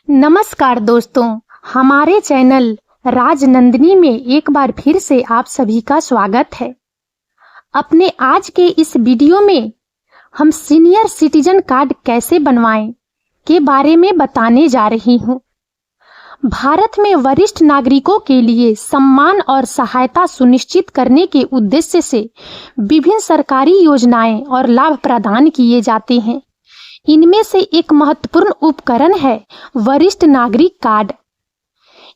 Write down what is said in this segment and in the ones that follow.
नमस्कार दोस्तों, हमारे चैनल राजनंदिनी में एक बार फिर से आप सभी का स्वागत है। अपने आज के इस वीडियो में हम सीनियर सिटीजन कार्ड कैसे बनवाएं के बारे में बताने जा रही हूं। भारत में वरिष्ठ नागरिकों के लिए सम्मान और सहायता सुनिश्चित करने के उद्देश्य से विभिन्न सरकारी योजनाएं और लाभ प्रदान किए जाते हैं। इनमें से एक महत्वपूर्ण उपकरण है वरिष्ठ नागरिक कार्ड।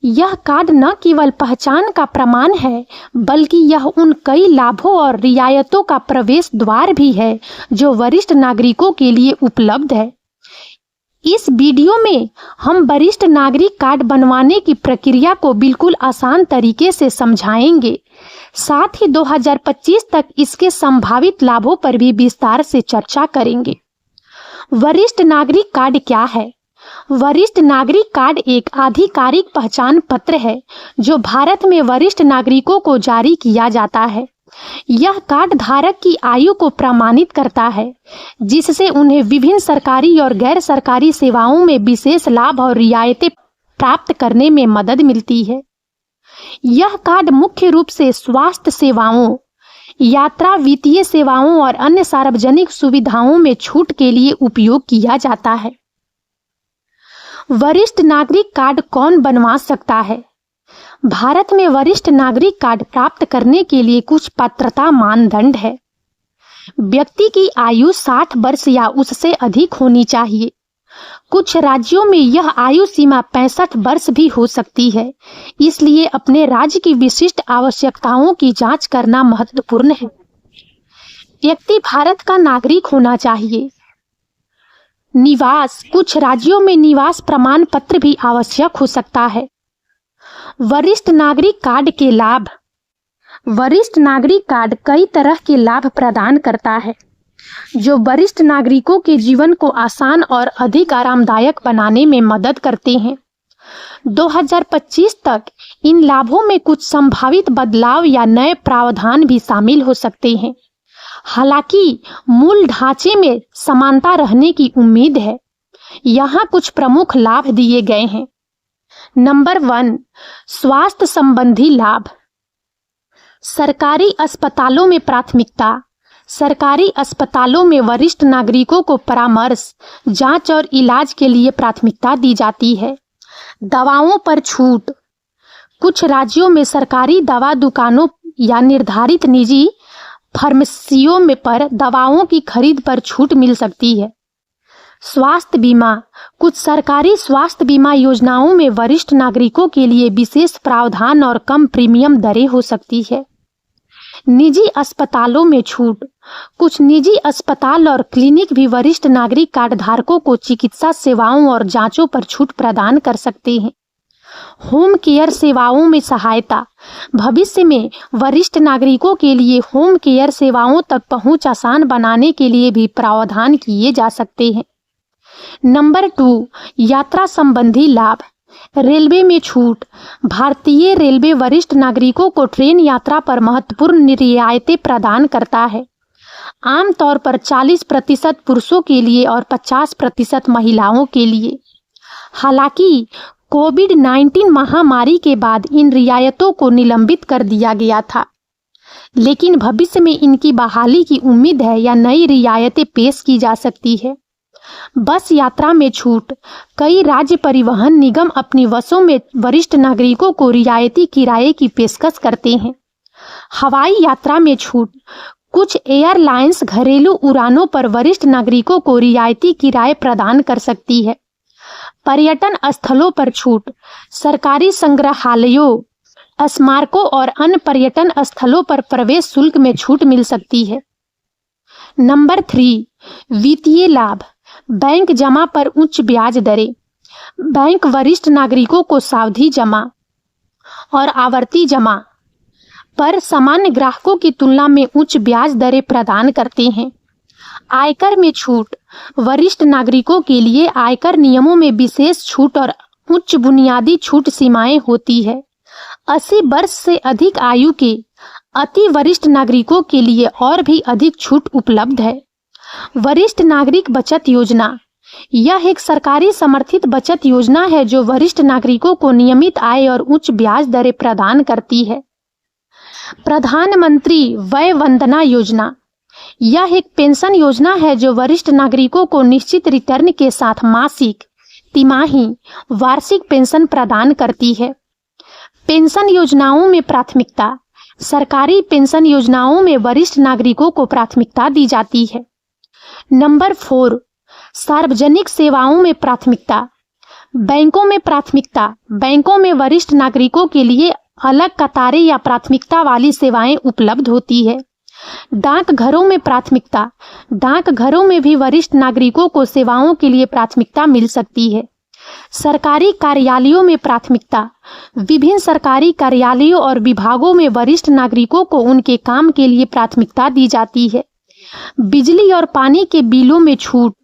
यह कार्ड न केवल पहचान का प्रमाण है, बल्कि यह उन कई लाभों और रियायतों का प्रवेश द्वार भी है जो वरिष्ठ नागरिकों के लिए उपलब्ध है। इस वीडियो में हम वरिष्ठ नागरिक कार्ड बनवाने की प्रक्रिया को बिल्कुल आसान तरीके से समझाएंगे। साथ ही 2025 तक इसके संभावित लाभों पर भी विस्तार से चर्चा करेंगे। वरिष्ठ नागरिक कार्ड क्या है? वरिष्ठ नागरिक कार्ड एक आधिकारिक पहचान पत्र है जो भारत में वरिष्ठ नागरिकों को जारी किया जाता है। यह कार्ड धारक की आयु को प्रमाणित करता है, जिससे उन्हें विभिन्न सरकारी और गैर सरकारी सेवाओं में विशेष लाभ और रियायतें प्राप्त करने में मदद मिलती है। यह कार्ड मुख्य रूप से स्वास्थ्य सेवाओं, यात्रा, वित्तीय सेवाओं और अन्य सार्वजनिक सुविधाओं में छूट के लिए उपयोग किया जाता है। वरिष्ठ नागरिक कार्ड कौन बनवा सकता है? भारत में वरिष्ठ नागरिक कार्ड प्राप्त करने के लिए कुछ पात्रता मानदंड है। व्यक्ति की आयु 60 वर्ष या उससे अधिक होनी चाहिए। कुछ राज्यों में यह आयु सीमा 65 वर्ष भी हो सकती है, इसलिए अपने राज्य की विशिष्ट आवश्यकताओं की जांच करना महत्वपूर्ण है। व्यक्ति भारत का नागरिक होना चाहिए। निवास, कुछ राज्यों में निवास प्रमाण पत्र भी आवश्यक हो सकता है। वरिष्ठ नागरिक कार्ड के लाभ। वरिष्ठ नागरिक कार्ड कई तरह के लाभ प्रदान करता है जो वरिष्ठ नागरिकों के जीवन को आसान और अधिक आरामदायक बनाने में मदद करते हैं। 2025 तक इन लाभों में कुछ संभावित बदलाव या नए प्रावधान भी शामिल हो सकते हैं। हालांकि मूल ढांचे में समानता रहने की उम्मीद है। यहाँ कुछ प्रमुख लाभ दिए गए हैं। नंबर 1, स्वास्थ्य संबंधी लाभ। सरकारी अस्पतालों में प्राथमिकता। सरकारी अस्पतालों में वरिष्ठ नागरिकों को परामर्श, जांच और इलाज के लिए प्राथमिकता दी जाती है। दवाओं पर छूट। कुछ राज्यों में सरकारी दवा दुकानों या निर्धारित निजी फार्मेसियों में पर दवाओं की खरीद पर छूट मिल सकती है। स्वास्थ्य बीमा। कुछ सरकारी स्वास्थ्य बीमा योजनाओं में वरिष्ठ नागरिकों के लिए विशेष प्रावधान और कम प्रीमियम दरें हो सकती है। निजी अस्पतालों में छूट। कुछ निजी अस्पताल और क्लिनिक भी वरिष्ठ नागरिक कार्ड धारकों को चिकित्सा सेवाओं और जांचों पर छूट प्रदान कर सकते हैं। होम केयर सेवाओं में सहायता। भविष्य में वरिष्ठ नागरिकों के लिए होम केयर सेवाओं तक पहुंच आसान बनाने के लिए भी प्रावधान किए जा सकते हैं। नंबर 2, यात्रा संबंधी लाभ। रेलवे में छूट। भारतीय रेलवे वरिष्ठ नागरिकों को ट्रेन यात्रा पर महत्वपूर्ण रियायतें प्रदान करता है, आमतौर पर 40% पुरुषों के लिए और 50% महिलाओं के लिए। हालांकि कोविड-19 महामारी के बाद इन रियायतों को निलंबित कर दिया गया था, लेकिन भविष्य में इनकी बहाली की उम्मीद है या नई रियायतें पेश की जा सकती है। बस यात्रा में छूट। कई राज्य परिवहन निगम अपनी बसों में वरिष्ठ नागरिकों को रियायती किराए की पेशकश करते हैं। हवाई यात्रा में छूट। कुछ एयरलाइंस घरेलू उड़ानों पर वरिष्ठ नागरिकों को रियायती किराए प्रदान कर सकती है। पर्यटन स्थलों पर छूट। सरकारी संग्रहालयों, स्मारकों और अन्य पर्यटन स्थलों पर प्रवेश शुल्क में छूट मिल सकती है। नंबर 3, वित्तीय लाभ। बैंक जमा पर उच्च ब्याज दरें। बैंक वरिष्ठ नागरिकों को सावधि जमा और आवर्ती जमा पर सामान्य ग्राहकों की तुलना में उच्च ब्याज दरें प्रदान करते हैं। आयकर में छूट। वरिष्ठ नागरिकों के लिए आयकर नियमों में विशेष छूट और उच्च बुनियादी छूट सीमाएं होती है। 80 वर्ष से अधिक आयु के अति वरिष्ठ नागरिकों के लिए और भी अधिक छूट उपलब्ध है। वरिष्ठ नागरिक बचत योजना। यह एक सरकारी समर्थित बचत योजना है जो वरिष्ठ नागरिकों को नियमित आय और उच्च ब्याज दरें प्रदान करती है। प्रधानमंत्री वय वंदना योजना, यह एक पेंशन योजना है जो वरिष्ठ नागरिकों को निश्चित रिटर्न के साथ मासिक, तिमाही, वार्षिक पेंशन प्रदान करती है। पेंशन योजनाओं में प्राथमिकता, सरकारी पेंशन योजनाओं में वरिष्ठ नागरिकों को प्राथमिकता दी जाती है। नंबर 4, सार्वजनिक सेवाओं में प्राथमिकता। बैंकों में प्राथमिकता, बैंकों में वरिष्ठ नागरिकों के लिए अलग कतारें या प्राथमिकता वाली सेवाएं उपलब्ध होती है। डाकघरों में प्राथमिकता, डाकघरों में भी वरिष्ठ नागरिकों को सेवाओं के लिए प्राथमिकता मिल सकती है। सरकारी कार्यालयों में प्राथमिकता, विभिन्न सरकारी कार्यालयों और विभागों में वरिष्ठ नागरिकों को उनके काम के लिए प्राथमिकता दी जाती है। बिजली और पानी के बिलों में छूट,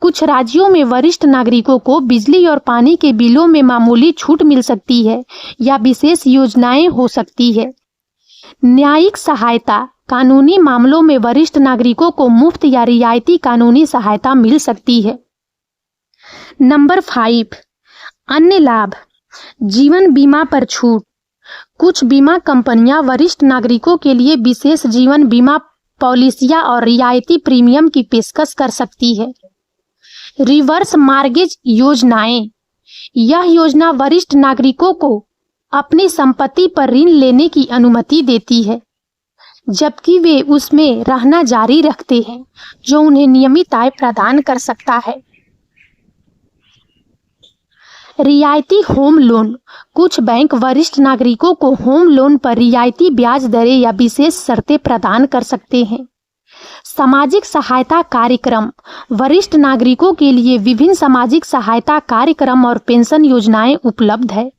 कुछ राज्यों में वरिष्ठ नागरिकों को बिजली और पानी के बिलों में मामूली छूट मिल सकती है या विशेष योजनाएं हो सकती है। न्यायिक सहायता, कानूनी मामलों में वरिष्ठ नागरिकों को मुफ्त या रियायती कानूनी सहायता मिल सकती है। नंबर 5, अन्य लाभ। जीवन बीमा पर छूट, कुछ बीमा कंपनियां वरिष्ठ नागरिकों के लिए विशेष जीवन बीमा पॉलिसियां और रियायती प्रीमियम की पेशकश कर सकती है। रिवर्स मॉर्गेज योजनाएं, यह योजना वरिष्ठ नागरिकों को अपनी संपत्ति पर ऋण लेने की अनुमति देती है जबकि वे उसमें रहना जारी रखते हैं, जो उन्हें नियमित आय प्रदान कर सकता है। रियायती होम लोन, कुछ बैंक वरिष्ठ नागरिकों को होम लोन पर रियायती ब्याज दरें या विशेष शर्तें प्रदान कर सकते हैं। सामाजिक सहायता कार्यक्रम, वरिष्ठ नागरिकों के लिए विभिन्न सामाजिक सहायता कार्यक्रम और पेंशन योजनाएं उपलब्ध है।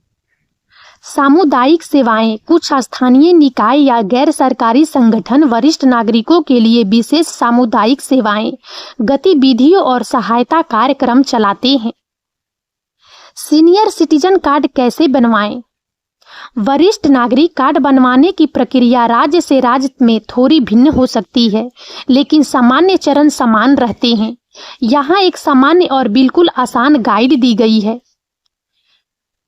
सामुदायिक सेवाएं, कुछ स्थानीय निकाय या गैर सरकारी संगठन वरिष्ठ नागरिकों के लिए विशेष सामुदायिक सेवाएं, गतिविधियों और सहायता कार्यक्रम चलाते हैं। सीनियर सिटीजन कार्ड कैसे बनवाएं? वरिष्ठ नागरिक कार्ड बनवाने की प्रक्रिया राज्य से राज्य में थोड़ी भिन्न हो सकती है, लेकिन सामान्य चरण समान रहते हैं। यहाँ एक सामान्य और बिल्कुल आसान गाइड दी गई है।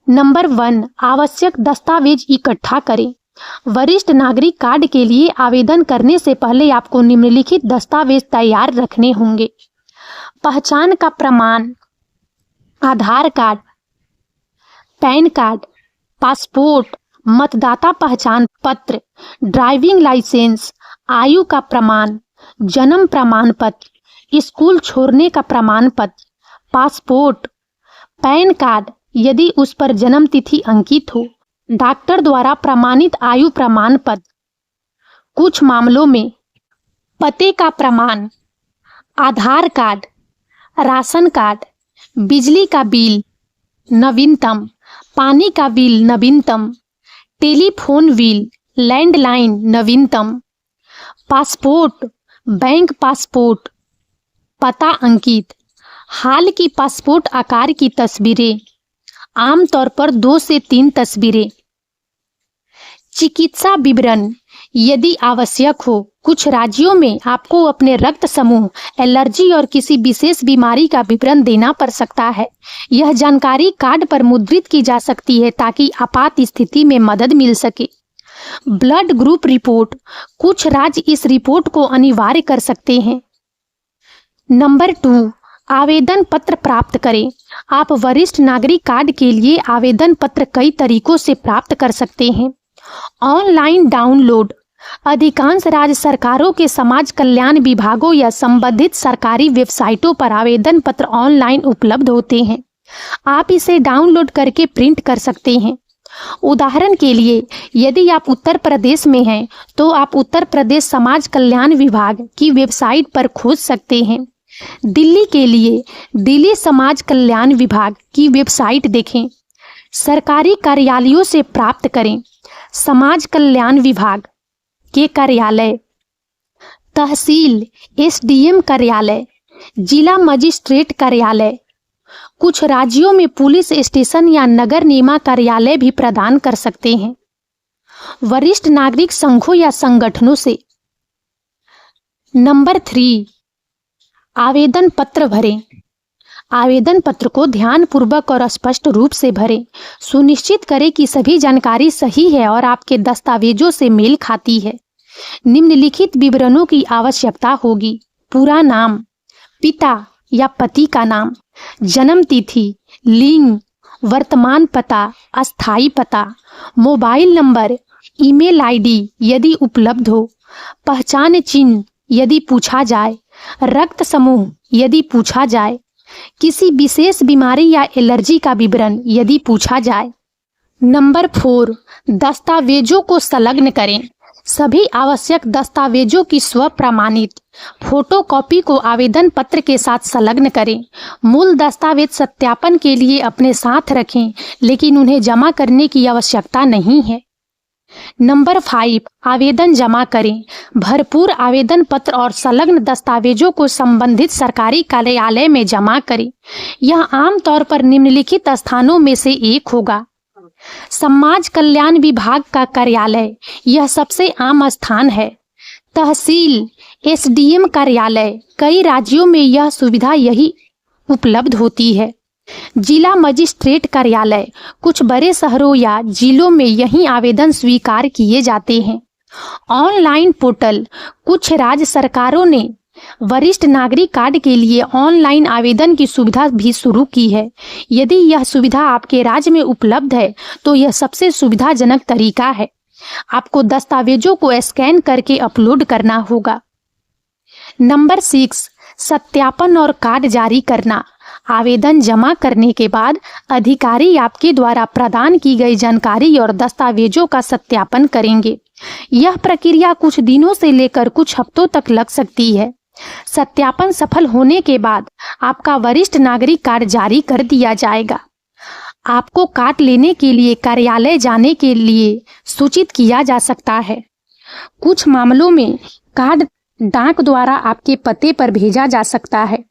नंबर 1, आवश्यक दस्तावेज इकट्ठा करें। वरिष्ठ नागरिक कार्ड के लिए आवेदन करने से पहले आपको निम्नलिखित दस्तावेज तैयार रखने होंगे। पहचान का प्रमाण, आधार कार्ड, पैन कार्ड, पासपोर्ट, मतदाता पहचान पत्र, ड्राइविंग लाइसेंस, आयु का प्रमाण, जन्म प्रमाण पत्र, स्कूल छोड़ने का प्रमाण पत्र, पासपोर्ट, पैन कार्ड यदि उस पर जन्म तिथि अंकित हो, डॉक्टर द्वारा प्रमाणित आयु प्रमाण पत्र, कुछ मामलों में पते का प्रमाण, आधार कार्ड, राशन कार्ड, बिजली का बिल नवीनतम, पानी का बिल नवीनतम, टेलीफोन बिल, लैंडलाइन नवीनतम, पासपोर्ट, बैंक पासपोर्ट, पता अंकित, हाल की पासपोर्ट आकार की तस्वीरें, आमतौर पर 2 से 3 तस्वीरें। चिकित्सा विवरण यदि आवश्यक हो। कुछ राज्यों में आपको अपने रक्त समूह, एलर्जी और किसी विशेष बीमारी का विवरण देना पड़ सकता है। यह जानकारी कार्ड पर मुद्रित की जा सकती है ताकि आपात स्थिति में मदद मिल सके। ब्लड ग्रुप रिपोर्ट, कुछ राज्य इस रिपोर्ट को अनिवार्य कर सकते हैं। नंबर 2, आवेदन पत्र प्राप्त करें। आप वरिष्ठ नागरिक कार्ड के लिए आवेदन पत्र कई तरीकों से प्राप्त कर सकते हैं। ऑनलाइन डाउनलोड, अधिकांश राज्य सरकारों के समाज कल्याण विभागों या संबंधित सरकारी वेबसाइटों पर आवेदन पत्र ऑनलाइन उपलब्ध होते हैं। आप इसे डाउनलोड करके प्रिंट कर सकते हैं। उदाहरण के लिए, यदि आप उत्तर प्रदेश में हैं तो आप उत्तर प्रदेश समाज कल्याण विभाग की वेबसाइट पर खोज सकते हैं। दिल्ली के लिए दिल्ली समाज कल्याण विभाग की वेबसाइट देखें। सरकारी कार्यालयों से प्राप्त करें। समाज कल्याण विभाग के कार्यालय, तहसील एसडीएम कार्यालय, जिला मजिस्ट्रेट कार्यालय। कुछ राज्यों में पुलिस स्टेशन या नगर निगम कार्यालय भी प्रदान कर सकते हैं। वरिष्ठ नागरिक संघों या संगठनों से। नंबर 3, आवेदन पत्र भरें। आवेदन पत्र को ध्यानपूर्वक और स्पष्ट रूप से भरें। सुनिश्चित करें कि सभी जानकारी सही है और आपके दस्तावेजों से मेल खाती है। निम्नलिखित विवरणों की आवश्यकता होगी। पूरा नाम, पिता या पति का नाम, जन्म तिथि, लिंग, वर्तमान पता, अस्थायी पता, मोबाइल नंबर, ईमेल आईडी यदि उपलब्ध हो, पहचान चिन्ह यदि पूछा जाए, रक्त समूह यदि पूछा जाए, किसी विशेष बीमारी या एलर्जी का विवरण यदि पूछा जाए। नंबर 4, दस्तावेजों को संलग्न करें। सभी आवश्यक दस्तावेजों की स्व प्रमाणित फोटोकॉपी को आवेदन पत्र के साथ संलग्न करें। मूल दस्तावेज सत्यापन के लिए अपने साथ रखें, लेकिन उन्हें जमा करने की आवश्यकता नहीं है। नंबर 5, आवेदन जमा करें। भरपूर आवेदन पत्र और संलग्न दस्तावेजों को संबंधित सरकारी कार्यालय में जमा करें। यह आमतौर पर निम्नलिखित स्थानों में से एक होगा। समाज कल्याण विभाग का कार्यालय, यह सबसे आम स्थान है। तहसील, एसडीएम कार्यालय, कई राज्यों में यह सुविधा यही उपलब्ध होती है। जिला मजिस्ट्रेट कार्यालय, कुछ बड़े शहरों या जिलों में यही आवेदन स्वीकार किए जाते हैं। ऑनलाइन पोर्टल, कुछ राज्य सरकारों ने वरिष्ठ नागरिक कार्ड के लिए ऑनलाइन आवेदन की सुविधा भी शुरू की है। यदि यह सुविधा आपके राज्य में उपलब्ध है तो यह सबसे सुविधाजनक तरीका है। आपको दस्तावेजों को स्कैन करके अपलोड करना होगा। नंबर 6, सत्यापन और कार्ड जारी करना। आवेदन जमा करने के बाद अधिकारी आपके द्वारा प्रदान की गई जानकारी और दस्तावेजों का सत्यापन करेंगे। यह प्रक्रिया कुछ दिनों से लेकर कुछ हफ्तों तक लग सकती है। सत्यापन सफल होने के बाद आपका वरिष्ठ नागरिक कार्ड जारी कर दिया जाएगा। आपको कार्ड लेने के लिए कार्यालय जाने के लिए सूचित किया जा सकता है। कुछ मामलों में कार्ड डाक द्वारा आपके पते पर भेजा जा सकता है।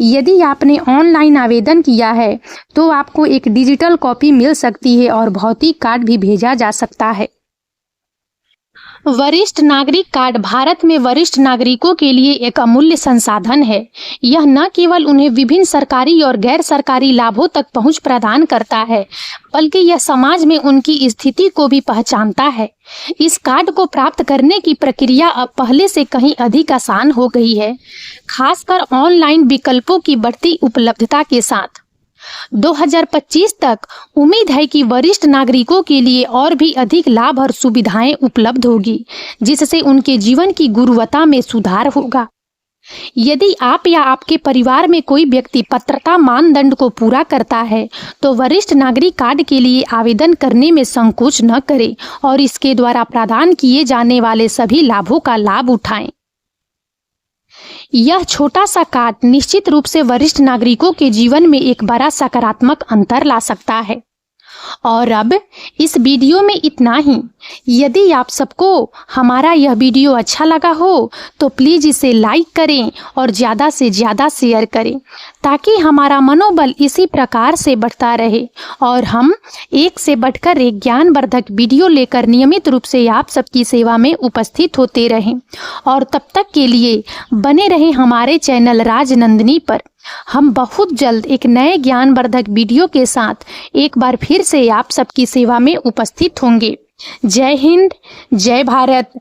यदि आपने ऑनलाइन आवेदन किया है तो आपको एक डिजिटल कॉपी मिल सकती है और भौतिक कार्ड भी भेजा जा सकता है। वरिष्ठ नागरिक कार्ड भारत में वरिष्ठ नागरिकों के लिए एक अमूल्य संसाधन है। यह न केवल उन्हें विभिन्न सरकारी और गैर सरकारी लाभों तक पहुंच प्रदान करता है, बल्कि यह समाज में उनकी स्थिति को भी पहचानता है। इस कार्ड को प्राप्त करने की प्रक्रिया अब पहले से कहीं अधिक आसान हो गई है, खासकर ऑनलाइन विकल्पों की बढ़ती उपलब्धता के साथ। 2025 तक उम्मीद है कि वरिष्ठ नागरिकों के लिए और भी अधिक लाभ और सुविधाएं उपलब्ध होगी, जिससे उनके जीवन की गुणवत्ता में सुधार होगा। यदि आप या आपके परिवार में कोई व्यक्ति पात्रता मानदंड को पूरा करता है तो वरिष्ठ नागरिक कार्ड के लिए आवेदन करने में संकोच न करें और इसके द्वारा प्रदान किए जाने वाले सभी लाभों का लाभ उठाएं। यह छोटा सा कार्ड निश्चित रूप से वरिष्ठ नागरिकों के जीवन में एक बड़ा सकारात्मक अंतर ला सकता है। और अब इस वीडियो में इतना ही। यदि आप सबको हमारा यह वीडियो अच्छा लगा हो तो प्लीज़ इसे लाइक करें और ज़्यादा से ज़्यादा शेयर करें, ताकि हमारा मनोबल इसी प्रकार से बढ़ता रहे और हम एक से बढ़कर एक ज्ञानवर्धक वीडियो लेकर नियमित रूप से आप सबकी सेवा में उपस्थित होते रहें। और तब तक के लिए बने रहें हमारे चैनल राजनंदिनी पर। हम बहुत जल्द एक नए ज्ञानवर्धक वीडियो के साथ एक बार फिर से आप सबकी सेवा में उपस्थित होंगे। जय हिंद, जय भारत।